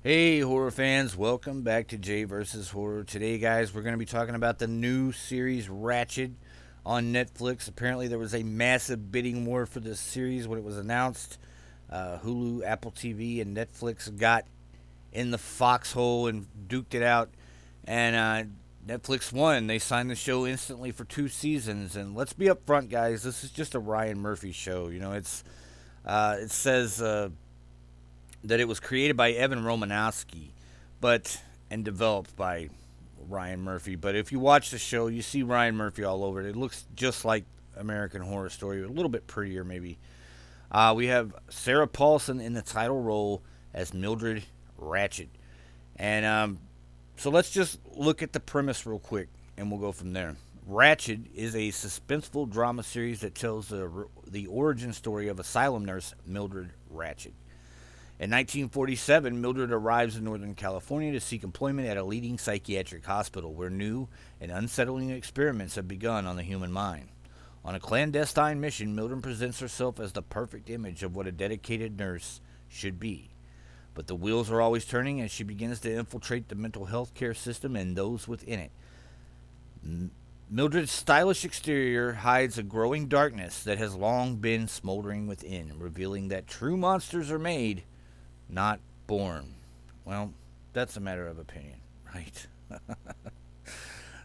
Hey, horror fans, welcome back to Jay vs. Horror. Today, guys, we're going to be talking about the new series Ratched on Netflix. Apparently, there was a massive bidding war for this series when it was announced. Hulu, Apple TV, and Netflix got in the foxhole and duked it out. And Netflix won. They signed the show instantly for 2 seasons. And let's be upfront, guys, this is just a Ryan Murphy show. It says that it was created by Evan Romanowski, but and developed by Ryan Murphy. But if you watch the show, you see Ryan Murphy all over it. It looks just like American Horror Story, a little bit prettier maybe. We have Sarah Paulson in the title role as Mildred Ratched, and so let's just look at the premise real quick, and we'll go from there. Ratched is a suspenseful drama series that tells the origin story of asylum nurse Mildred Ratched. In 1947, Mildred arrives in Northern California to seek employment at a leading psychiatric hospital where new and unsettling experiments have begun on the human mind. On a clandestine mission, Mildred presents herself as the perfect image of what a dedicated nurse should be. But the wheels are always turning as she begins to infiltrate the mental health care system and those within it. Mildred's stylish exterior hides a growing darkness that has long been smoldering within, revealing that true monsters are made, not born. Well, that's a matter of opinion, right?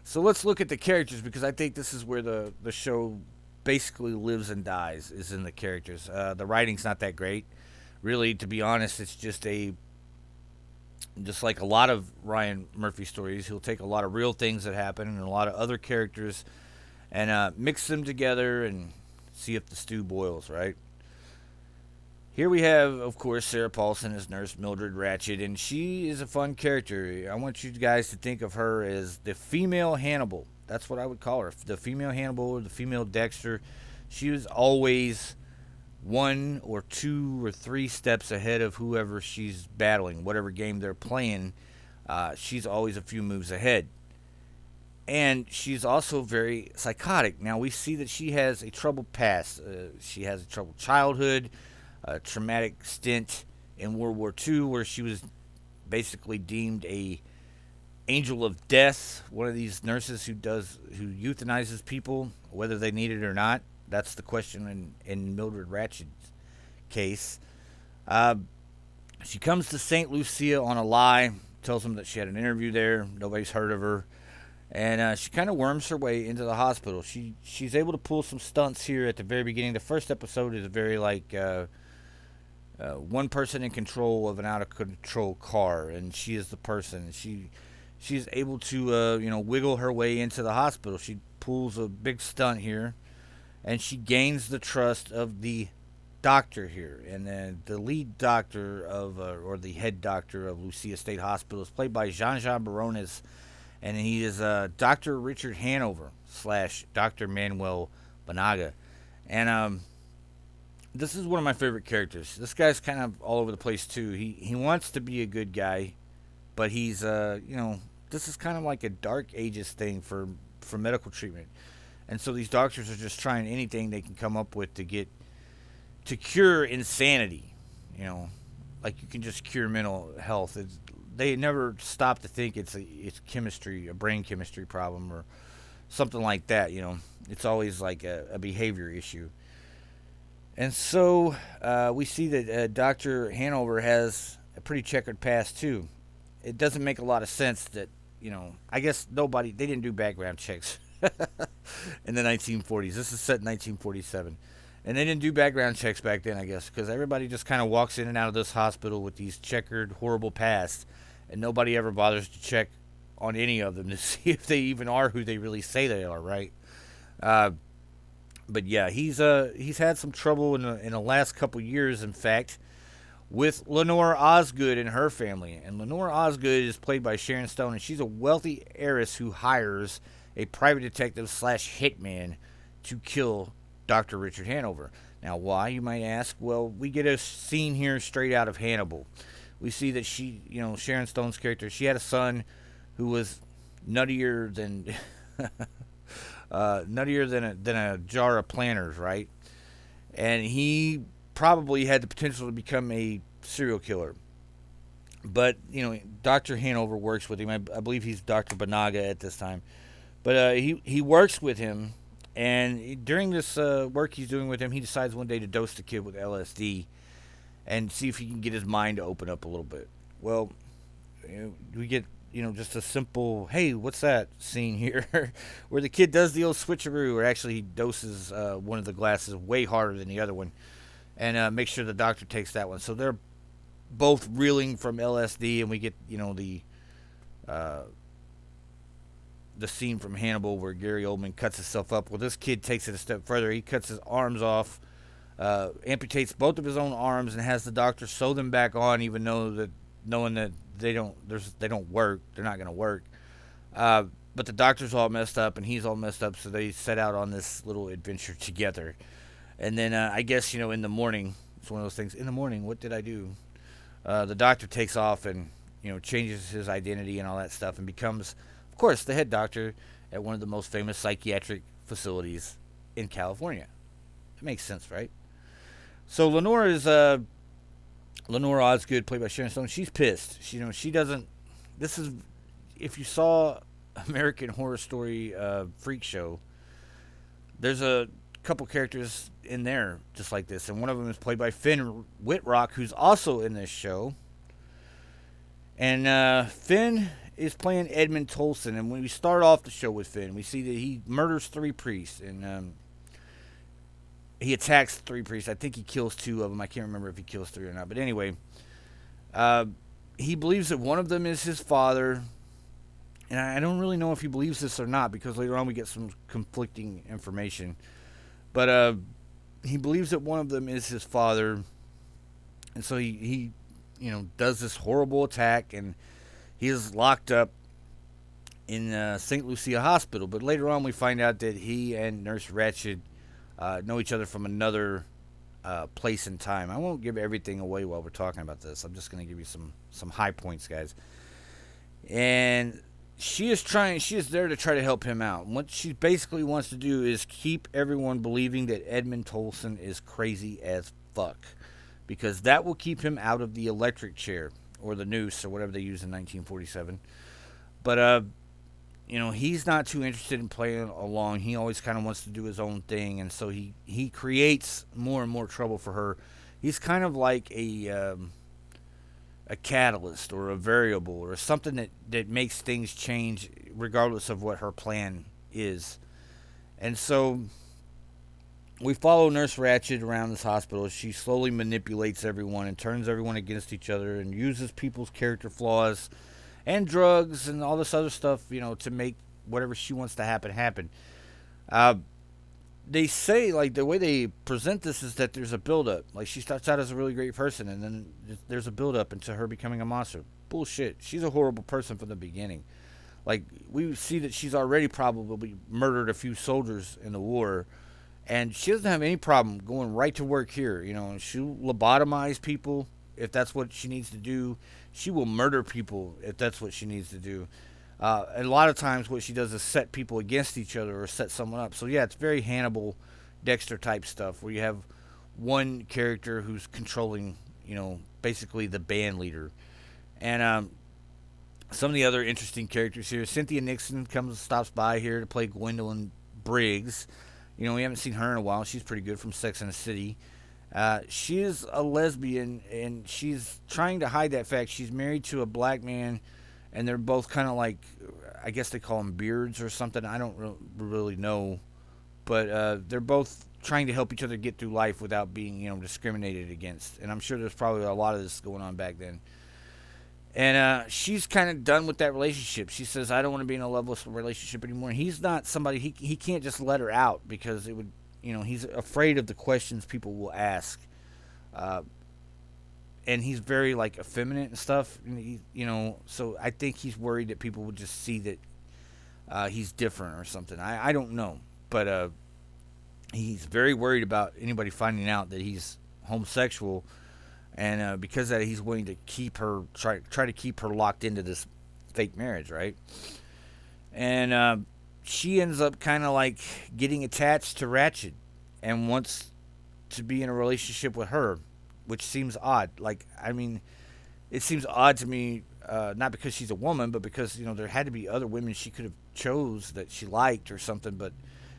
So let's look at the characters because I think this is where the show basically lives and dies, is in the characters. The writing's not that great. Really, to be honest, it's just like a lot of Ryan Murphy stories. He'll take a lot of real things that happen and a lot of other characters and mix them together and see if the stew boils, right? Here we have, of course, Sarah Paulson as Nurse Mildred Ratched, and she is a fun character. I want you guys to think of her as the female Hannibal. That's what I would call her. The female Hannibal or the female Dexter. She was always one or two or three steps ahead of whoever she's battling, whatever game they're playing. She's always a few moves ahead. And she's also very psychotic. Now, we see that she has a troubled past. She has a troubled childhood, a traumatic stint in World War II where she was basically deemed a angel of death, one of these nurses who euthanizes people whether they need it or not. That's the question in Mildred Ratched's case. Uh, she comes to St. Lucia on a lie, tells them that she had an interview there, nobody's heard of her, and she kind of worms her way into the hospital. She's able to pull some stunts here at the very beginning. The first episode is very like one person in control of an out of control car, and she is the person. She's able to wiggle her way into the hospital. She pulls a big stunt here, and she gains the trust of the doctor here. And then the lead doctor or the head doctor of Lucia State Hospital is played by Jean-Jean Barones, and he is Dr. Richard Hanover / Dr. Manuel Banaga. And this is one of my favorite characters. This guy's kind of all over the place too. He wants to be a good guy, but he's this is kind of like a dark ages thing for medical treatment. And so these doctors are just trying anything they can come up with to cure insanity. Like you can just cure mental health. They never stop to think it's chemistry, a brain chemistry problem or something like that. It's always like a behavior issue. And so we see that Dr. Hanover has a pretty checkered past too. It doesn't make a lot of sense that I guess they didn't do background checks in the 1940s. This is set in 1947. And they didn't do background checks back then, I guess, because everybody just kind of walks in and out of this hospital with these checkered, horrible pasts, and nobody ever bothers to check on any of them to see if they even are who they really say they are, right? But yeah, he's had some trouble in the last couple years, in fact, with Lenore Osgood and her family. And Lenore Osgood is played by Sharon Stone, and she's a wealthy heiress who hires a private detective / hitman to kill Dr. Richard Hanover. Now, why, you might ask? Well, we get a scene here straight out of Hannibal. We see that Sharon Stone's character, she had a son who was nuttier than than a jar of planters, right? And he probably had the potential to become a serial killer. But Dr. Hanover works with him. I believe he's Dr. Banaga at this time. But he works with him, and during this work he's doing with him, he decides one day to dose the kid with LSD and see if he can get his mind to open up a little bit. Well, we get just a simple "Hey, what's that?" scene here, where the kid does the old switcheroo, or actually he doses one of the glasses way harder than the other one, and makes sure the doctor takes that one. So they're both reeling from LSD, and we get uh, the scene from Hannibal where Gary Oldman cuts himself up. Well, this kid takes it a step further. He cuts his arms off, amputates both of his own arms, and has the doctor sew them back on, even knowing that they don't work. They're not going to work. But the doctor's all messed up, and he's all messed up. So they set out on this little adventure together. And then I guess in the morning, it's one of those things. In the morning, what did I do? The doctor takes off and changes his identity and all that stuff, and becomes, of course, the head doctor at one of the most famous psychiatric facilities in California. It makes sense, right? So Lenore is Lenore Osgood, played by Sharon Stone. She's pissed. She doesn't. This is, if you saw American Horror Story Freak Show, there's a couple characters in there just like this, and one of them is played by Finn Wittrock, who's also in this show. And Finn is playing Edmund Tolleson, and when we start off the show with Finn, we see that he murders 3 priests, and he attacks 3 priests. I think he kills 2 of them. I can't remember if he kills 3 or not. But anyway, he believes that one of them is his father, and I don't really know if he believes this or not, because later on we get some conflicting information. But he believes that one of them is his father, and so he does this horrible attack, and he is locked up in St. Lucia Hospital. But later on we find out that he and Nurse Ratched know each other from another place and time. I won't give everything away while we're talking about this. I'm just going to give you some high points, guys. And she is there to try to help him out. What she basically wants to do is keep everyone believing that Edmund Tolleson is crazy as fuck, because that will keep him out of the electric chair or the noose or whatever they used in 1947. But he's not too interested in playing along. He always kind of wants to do his own thing, and so he creates more and more trouble for her. He's kind of like a catalyst or a variable or something that makes things change regardless of what her plan is. And so we follow Nurse Ratched around this hospital. She slowly manipulates everyone and turns everyone against each other and uses people's character flaws and drugs and all this other stuff, to make whatever she wants to happen. They say, like, the way they present this is that there's a buildup. Like, she starts out as a really great person, and then there's a buildup into her becoming a monster. Bullshit. She's a horrible person from the beginning. Like, we see that she's already probably murdered a few soldiers in the war, and she doesn't have any problem going right to work here. She'll lobotomize people if that's what she needs to do. She will murder people if that's what she needs to do. And a lot of times what she does is set people against each other or set someone up. So, yeah, it's very Hannibal Dexter type stuff where you have one character who's controlling, basically the band leader. And some of the other interesting characters here. Cynthia Nixon stops by here to play Gwendolyn Briggs. We haven't seen her in a while. She's pretty good from Sex and the City. She is a lesbian, and she's trying to hide that fact. She's married to a black man, and they're both kind of like, I guess they call them beards or something. I don't really know. But they're both trying to help each other get through life without being, discriminated against. And I'm sure there's probably a lot of this going on back then. And she's kind of done with that relationship. She says, I don't want to be in a loveless relationship anymore. And he's not somebody, he can't just let her out because it would, he's afraid of the questions people will ask. And he's very, like, effeminate and stuff. And so I think he's worried that people would just see that he's different or something. I don't know. But he's very worried about anybody finding out that he's homosexual. And because of that, he's willing to keep her, try to keep her locked into this fake marriage, right? And she ends up kind of like getting attached to Ratched and wants to be in a relationship with her, which seems odd. Like, I mean, it seems odd to me, not because she's a woman, but because there had to be other women she could have chose that she liked or something, but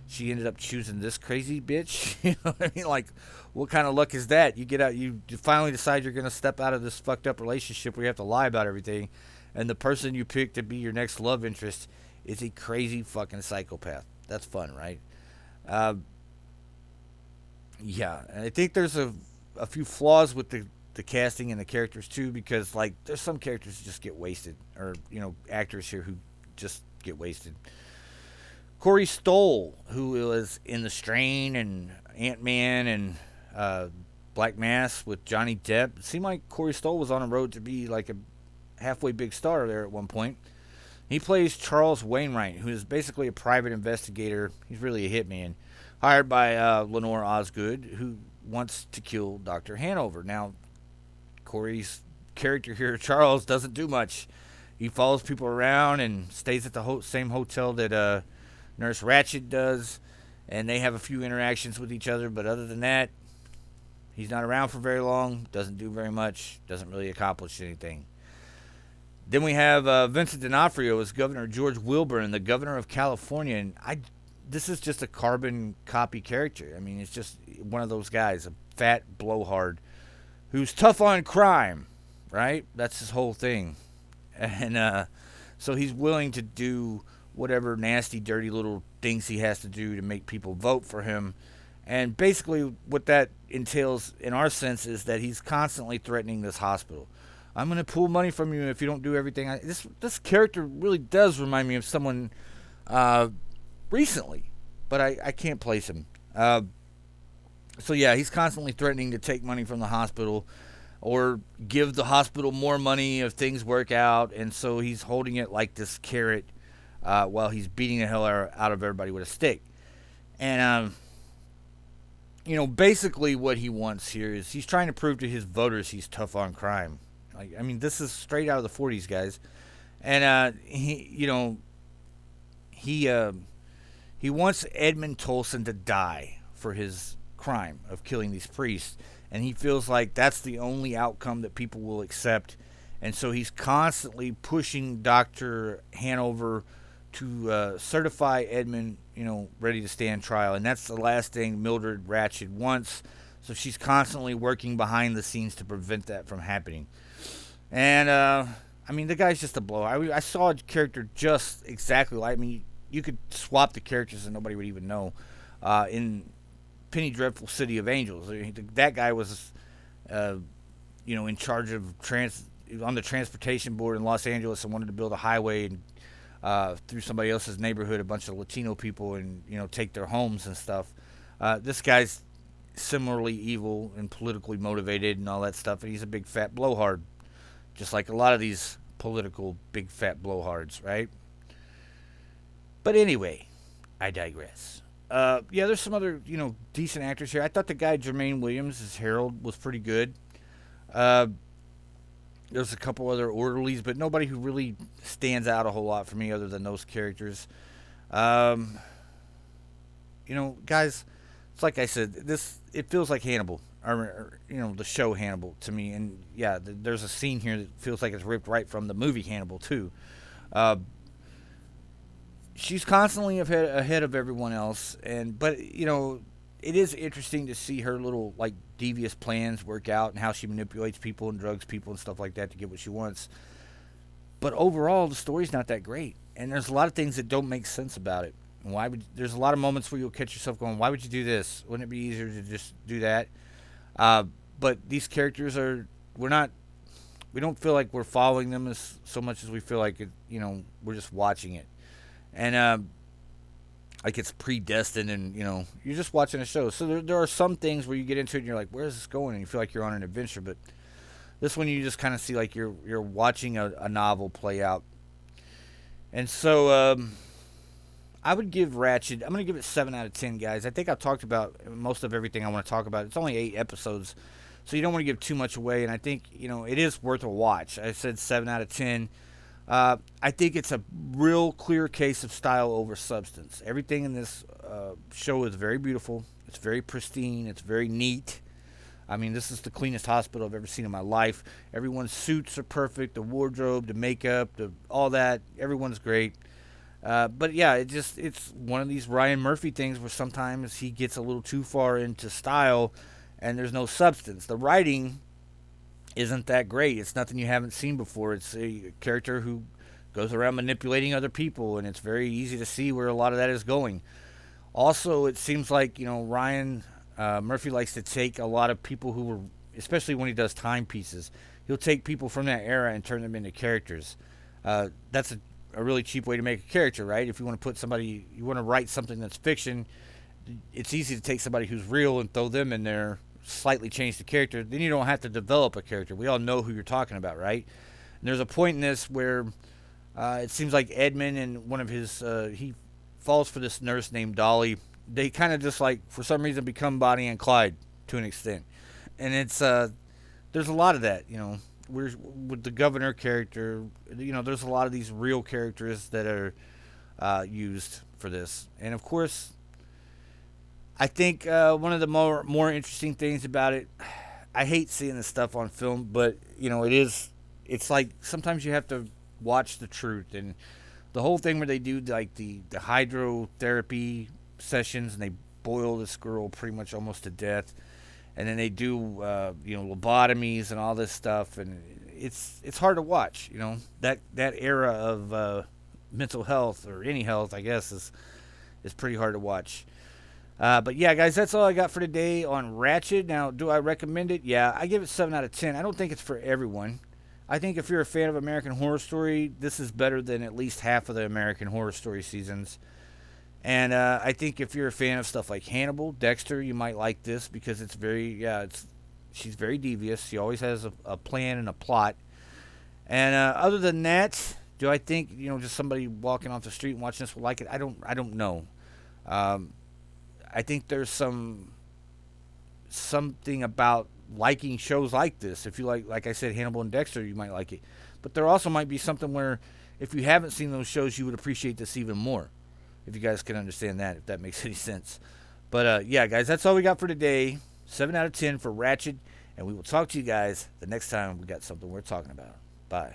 she ended up choosing this crazy bitch. You know what I mean? Like, what kind of luck is that? You get out, you finally decide you're gonna step out of this fucked up relationship where you have to lie about everything, and the person you pick to be your next love interest is a crazy fucking psychopath. That's fun, right? Uh, yeah, and I think there's a few flaws with the casting and the characters too, because like there's some characters that just get wasted, or actors here who just get wasted. Corey Stoll, who was in The Strain and Ant-Man and Black Mass with Johnny Depp. It seemed like Corey Stoll was on a road to be like a halfway big star there at one point. He plays Charles Wainwright, who is basically a private investigator. He's really a hitman, hired by Lenore Osgood, who wants to kill Dr. Hanover. Now, Corey's character here, Charles, doesn't do much. He follows people around and stays at the same hotel that Nurse Ratched does, and they have a few interactions with each other, but other than that, he's not around for very long, doesn't do very much, doesn't really accomplish anything. Then we have Vincent D'Onofrio as Governor George Wilburn, the governor of California, and this is just a carbon copy character. I mean, it's just one of those guys, a fat blowhard who's tough on crime, right? That's his whole thing. And so he's willing to do whatever nasty, dirty little things he has to do to make people vote for him. And basically what that entails in our sense is that he's constantly threatening this hospital. I'm going to pull money from you if you don't do everything. This character really does remind me of someone recently, but I can't place him. So yeah, he's constantly threatening to take money from the hospital or give the hospital more money if things work out, and so he's holding it like this carrot while he's beating the hell out of everybody with a stick. And basically what he wants here is he's trying to prove to his voters he's tough on crime. I mean, this is straight out of the 40s, guys. And he wants Edmund Tolleson to die for his crime of killing these priests, and he feels like that's the only outcome that people will accept. And so he's constantly pushing Dr. Hanover to certify Edmund, ready to stand trial. And that's the last thing Mildred Ratched wants. So she's constantly working behind the scenes to prevent that from happening. And, the guy's just a blowout. I saw a character just exactly like, you could swap the characters and nobody would even know. In Penny Dreadful City of Angels, that guy was, in charge of on the transportation board in Los Angeles and wanted to build a highway and through somebody else's neighborhood, a bunch of Latino people, and take their homes and stuff. This guy's similarly evil and politically motivated and all that stuff, and he's a big fat blowhard, just like a lot of these political big fat blowhards, right? But anyway, I digress. There's some other decent actors here. I thought the guy Jermaine Williams as Harold was pretty good. There's a couple other orderlies, but nobody who really stands out a whole lot for me other than those characters. Guys, it's like I said, it feels like Hannibal, or the show Hannibal to me. And yeah, there's a scene here that feels like it's ripped right from the movie Hannibal too. She's constantly ahead of everyone else, but it is interesting to see her little like devious plans work out and how she manipulates people and drugs people and stuff like that to get what she wants. But overall, the story's not that great, and there's a lot of things that don't make sense about it. There's a lot of moments where you'll catch yourself going, "Why would you do this? Wouldn't it be easier to just do that?" But these characters we don't feel like we're following them so much as we feel like we're just watching it. And like it's predestined, and you're just watching a show. So there are some things where you get into it and you're like, where is this going? And you feel like you're on an adventure. But this one you just kind of see like you're watching a novel play out. And so I would give Ratched, I'm going to give it 7 out of 10, guys. I think I've talked about most of everything I want to talk about. It's only 8 episodes, so you don't want to give too much away. And I think it is worth a watch. I said 7 out of 10. I think it's a real clear case of style over substance. Everything in this show is very beautiful. It's very pristine. It's very neat. I mean, this is the cleanest hospital I've ever seen in my life. Everyone's suits are perfect, the wardrobe, the makeup, all that. Everyone's great. But yeah, it's one of these Ryan Murphy things where sometimes he gets a little too far into style, and there's no substance. The writing isn't that great. It's nothing you haven't seen before. It's a character who goes around manipulating other people, and it's very easy to see where a lot of that is going. Also, it seems like Ryan Murphy likes to take a lot of people who were, especially when he does timepieces, he'll take people from that era and turn them into characters. That's a really cheap way to make a character, right? If you want to put somebody, you want to write something that's fiction, it's easy to take somebody who's real and throw them in there, slightly change the character. Then you don't have to develop a character. We all know who you're talking about, right? And there's a point in this where it seems like Edmund and one of his, he falls for this nurse named Dolly. They kind of just like, for some reason, become Bonnie and Clyde to an extent. And it's, there's a lot of that, We're, with the governor character, there's a lot of these real characters that are used for this. And of course, I think one of the more interesting things about it, I hate seeing this stuff on film, but it's like sometimes you have to watch the truth. And the whole thing where they do like the hydrotherapy sessions and they boil this girl pretty much almost to death, and then they do lobotomies and all this stuff, and it's hard to watch. That era of mental health, or any health, I guess, is pretty hard to watch. But yeah, guys, that's all I got for today on Ratched. Now, do I recommend it? Yeah, I give it 7 out of 10. I don't think it's for everyone. I think if you're a fan of American Horror Story, this is better than at least half of the American Horror Story seasons. And I think if you're a fan of stuff like Hannibal, Dexter, you might like this because she's very devious. She always has a plan and a plot. And other than that, do I think just somebody walking off the street and watching this will like it? I don't know. I think there's something about liking shows like this. If you like I said, Hannibal and Dexter, you might like it. But there also might be something where if you haven't seen those shows, you would appreciate this even more. If you guys can understand that, if that makes any sense. But yeah, guys, that's all we got for today. 7 out of 10 for Ratched. And we will talk to you guys the next time we got something we're talking about. Bye.